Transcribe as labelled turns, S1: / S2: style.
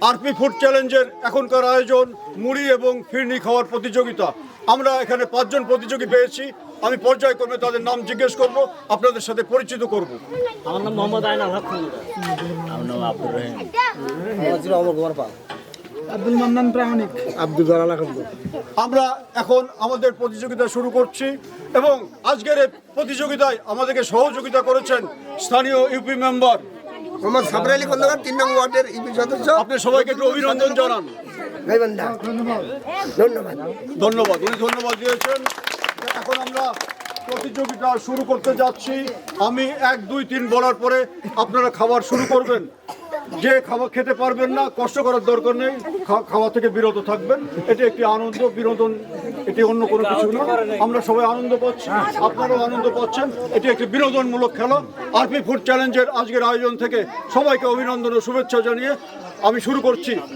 S1: RP food চ্যালেঞ্জের এখনকার আয়োজন মুড়ি এবং ফিরনি খাওয়ার প্রতিযোগিতা। আমরা এখানে 5 জন প্রতিযোগী পেয়েছি। আমি পর্যায়ক্রমে তাদের নাম জিজ্ঞেস করব, আপনাদের সাথে পরিচিত করব।
S2: আমার নাম মোহাম্মদ আইনাল হক। আমার নাম আব্দুর রহিম।
S3: আব্দুল মান্নান প্রামাণিক। আব্দুল জালাল আহমদ।
S1: আমরা এখন আমাদের প্রতিযোগিতা শুরু করছি এবং আজকের এই প্রতিযোগিতায় আমাদেরকে সহযোগিতা করেছেন স্থানীয় ইউপি মেম্বার
S4: মোহাম্মদ সাবর আলী খন্দকার 3 নং ওয়ার্ডের ইউপি সদস্য।
S1: আপনি সবাইকে একটু অভিনন্দন জানান।
S4: গাইবান্ধা। ধন্যবাদ।
S1: ধন্যবাদ, উনি ধন্যবাদ দিয়েছেন। এখন আমরা প্রতিযোগিতা শুরু করতে যাচ্ছি। আমি 1, 2, 3 বলার পরে আপনারা খাবার শুরু করবেন। যে খাবার খেতে পারবেন না, কষ্ট করার দরকার নেই, খাওয়া থেকে বিরত থাকবেন। এটি একটি আনন্দ বিনোদন, এটি অন্য কোনো কিছু না। আমরা সবাই আনন্দ পাচ্ছি, আপনারাও আনন্দ পাচ্ছেন। এটি একটি বিনোদনমূলক খেলা। আরপি ফুড চ্যালেঞ্জের আজকের আয়োজন থেকে সবাইকে অভিনন্দন ও শুভেচ্ছা জানিয়ে আমি শুরু করছি।